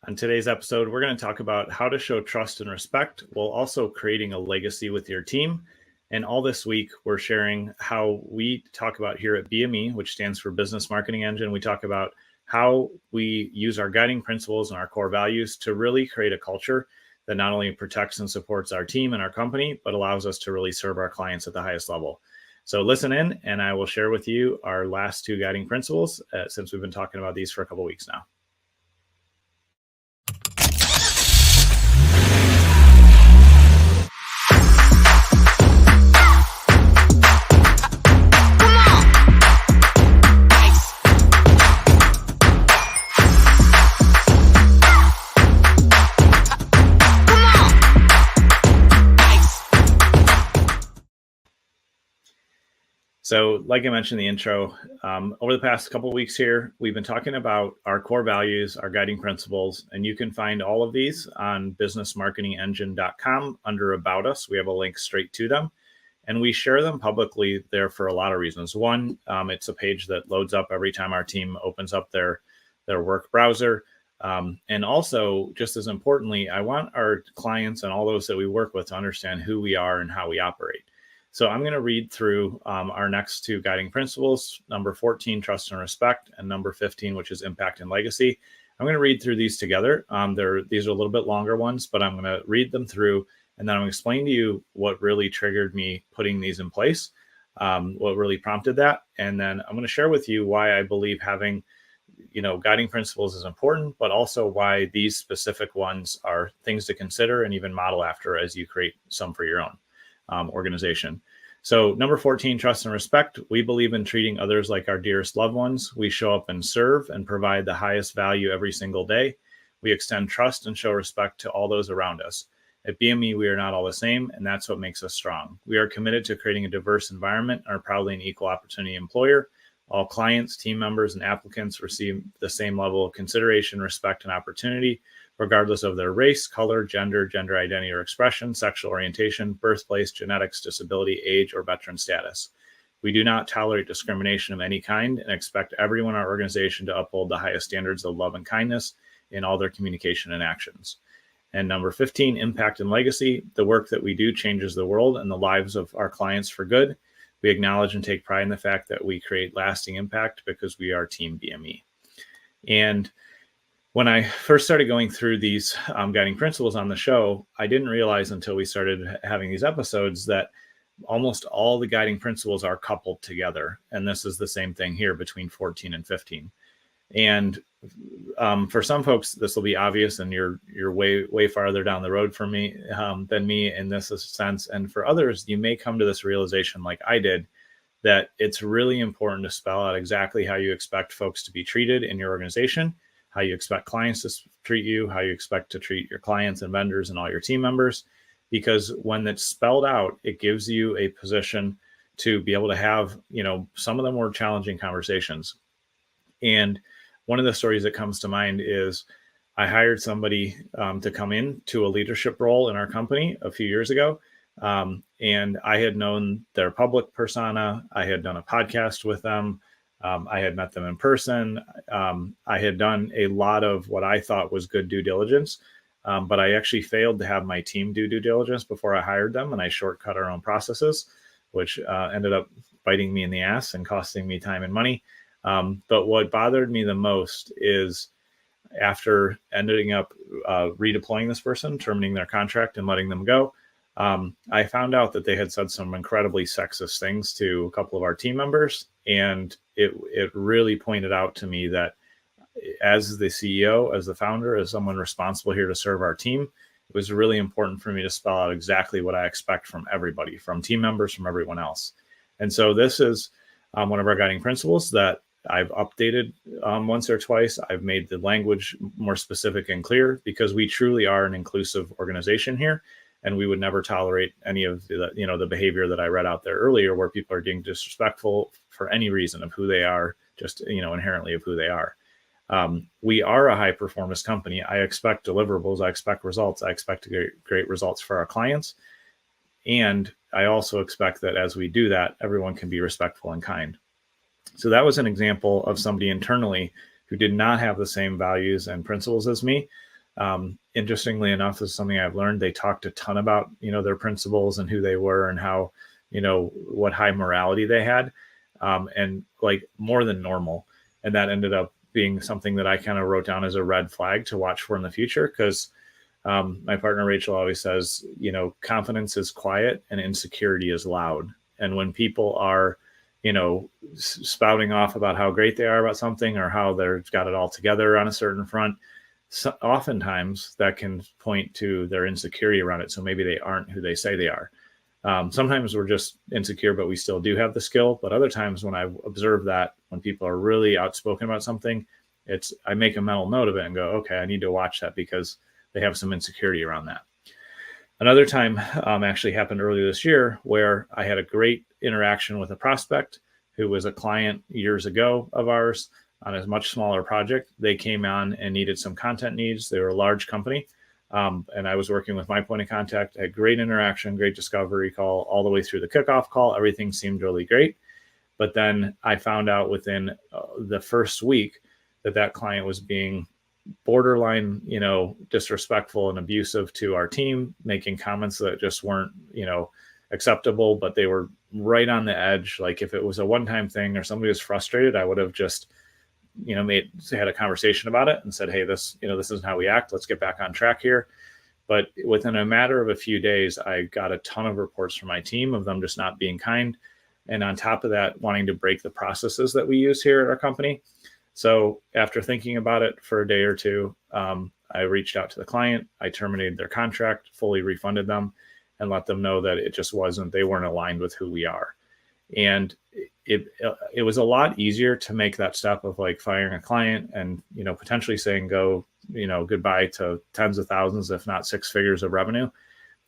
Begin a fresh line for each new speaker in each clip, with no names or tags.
On today's episode, we're going to talk about how to show trust and respect while also creating a legacy with your team. And all this week, we're sharing how we talk about here at BME, which stands for Business Marketing Engine. We talk about how we use our guiding principles and our core values to really create a culture that not only protects and supports our team and our company, but allows us to really serve our clients at the highest level. So listen in, and I will share with you our last two guiding principles since we've been talking about these for a couple of weeks now. So like I mentioned in the intro, over the past couple of weeks here, we've been talking about our core values, our guiding principles, and you can find all of these on businessmarketingengine.com under About Us. We have a link straight to them, and we share them publicly there for a lot of reasons. One, it's a page that loads up every time our team opens up their work browser. And also, just as importantly, I want our clients and all those that we work with to understand who we are and how we operate. So I'm going to read through our next two guiding principles, number 14, trust and respect, and number 15, which is impact and legacy. I'm going to read through these together. These are a little bit longer ones, but I'm going to read them through, and then I'm going to explain to you what really triggered me putting these in place, what really prompted that. And then I'm going to share with you why I believe having, guiding principles is important, but also why these specific ones are things to consider and even model after as you create some for your own organization. So number 14, trust and respect. We believe in treating others like our dearest loved ones. We show up and serve and provide the highest value every single day. We extend trust and show respect to all those around us. At BME, we are not all the same, and that's what makes us strong. We are committed to creating a diverse environment and are proudly an equal opportunity employer. All clients, team members, and applicants receive the same level of consideration, respect, and opportunity, regardless of their race, color, gender identity or expression, sexual orientation, birthplace, genetics, disability, age, or veteran status. We do not tolerate discrimination of any kind and expect everyone in our organization to uphold the highest standards of love and kindness in all their communication and actions. And number 15, impact and legacy. The work that we do changes the world and the lives of our clients for good. We acknowledge and take pride in the fact that we create lasting impact because we are Team BME. And when I first started going through these guiding principles on the show, I didn't realize until we started having these episodes that almost all the guiding principles are coupled together. And this is the same thing here between 14 and 15. And for some folks, this will be obvious, and you're way farther down the road from me than me in this sense. And for others, you may come to this realization like I did, that it's really important to spell out exactly how you expect folks to be treated in your organization, how you expect clients to treat you, how you expect to treat your clients and vendors and all your team members. Because when it's spelled out, it gives you a position to be able to have, some of the more challenging conversations. And one of the stories that comes to mind is I hired somebody to come in to a leadership role in our company a few years ago. And I had known their public persona. I had done a podcast with them. I had met them in person. I had done a lot of what I thought was good due diligence, but I actually failed to have my team do due diligence before I hired them, and I shortcut our own processes, which ended up biting me in the ass and costing me time and money. But what bothered me the most is after ending up redeploying this person, terminating their contract and letting them go, I found out that they had said some incredibly sexist things to a couple of our team members. And it really pointed out to me that as the CEO, as the founder, as someone responsible here to serve our team, it was really important for me to spell out exactly what I expect from everybody, from team members, from everyone else. And so this is one of our guiding principles that I've updated once or twice. I've made the language more specific and clear because we truly are an inclusive organization here. And we would never tolerate any of the behavior that I read out there earlier, where people are being disrespectful for any reason of who they are, just, inherently of who they are. We are a high performance company. I expect deliverables. I expect results. I expect to get great results for our clients. And I also expect that as we do that, everyone can be respectful and kind. So that was an example of somebody internally who did not have the same values and principles as me, Interestingly enough, this is something I've learned. They talked a ton about, their principles and who they were and how, what high morality they had, and like more than normal. And that ended up being something that I kind of wrote down as a red flag to watch for in the future. Because my partner Rachel always says, confidence is quiet and insecurity is loud. And when people are, spouting off about how great they are about something or how they've got it all together on a certain front, so oftentimes that can point to their insecurity around it. So maybe they aren't who they say they are. Sometimes we're just insecure, but we still do have the skill. But other times when I observe that, when people are really outspoken about something, I make a mental note of it and go, okay, I need to watch that because they have some insecurity around that. Another time actually happened earlier this year where I had a great interaction with a prospect who was a client years ago of ours on a much smaller project. They came on and needed some content needs. They were a large company. And I was working with my point of contact. I had great interaction, great discovery call all the way through the kickoff call. Everything seemed really great. But then I found out within the first week that client was being borderline, disrespectful and abusive to our team, making comments that just weren't, acceptable, but they were right on the edge. Like if it was a one-time thing or somebody was frustrated, I would have just, had a conversation about it and said, hey, this isn't how we act. Let's get back on track here. But within a matter of a few days, I got a ton of reports from my team of them just not being kind. And on top of that, wanting to break the processes that we use here at our company. So after thinking about it for a day or two, I reached out to the client. I terminated their contract, fully refunded them, and let them know that they weren't aligned with who we are. And it was a lot easier to make that step of like firing a client and, potentially saying goodbye to tens of thousands, if not six figures of revenue.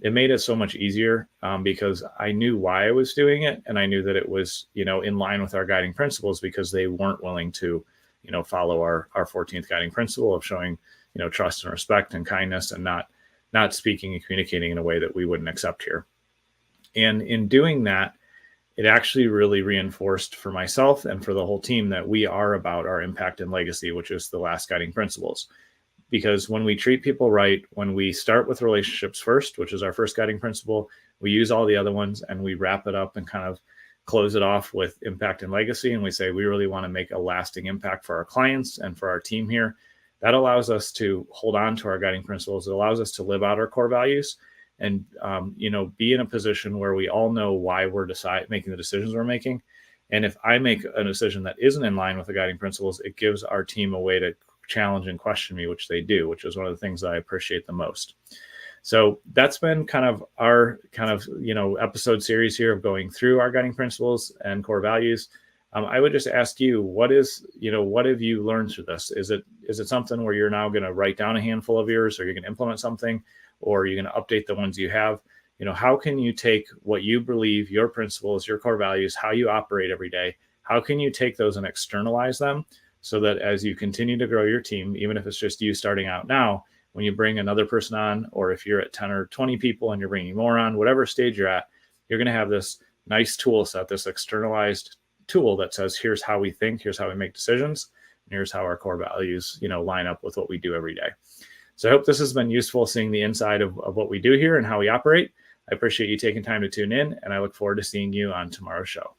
It made it so much easier because I knew why I was doing it. And I knew that it was, in line with our guiding principles because they weren't willing to, follow our 14th guiding principle of showing, trust and respect and kindness and not speaking and communicating in a way that we wouldn't accept here. And in doing that, it actually really reinforced for myself and for the whole team that we are about our impact and legacy, which is the last guiding principles. Because when we treat people right, when we start with relationships first, which is our first guiding principle, we use all the other ones and we wrap it up and kind of close it off with impact and legacy. And we say, we really want to make a lasting impact for our clients and for our team here. That allows us to hold on to our guiding principles. It allows us to live out our core values and, be in a position where we all know why we're making the decisions we're making. And if I make a decision that isn't in line with the guiding principles, it gives our team a way to challenge and question me, which they do, which is one of the things that I appreciate the most. So that's been kind of our episode series here of going through our guiding principles and core values. I would just ask you, what have you learned through this? Is it something where you're now going to write down a handful of yours, or you're going to implement something, or you're going to update the ones you have? How can you take what you believe, your principles, your core values, how you operate every day? How can you take those and externalize them so that as you continue to grow your team, even if it's just you starting out now, when you bring another person on, or if you're at 10 or 20 people and you're bringing more on, whatever stage you're at, you're going to have this nice tool set, this externalized tool that says, here's how we think, here's how we make decisions, and here's how our core values, line up with what we do every day. So I hope this has been useful, seeing the inside of what we do here and how we operate. I appreciate you taking time to tune in, and I look forward to seeing you on tomorrow's show.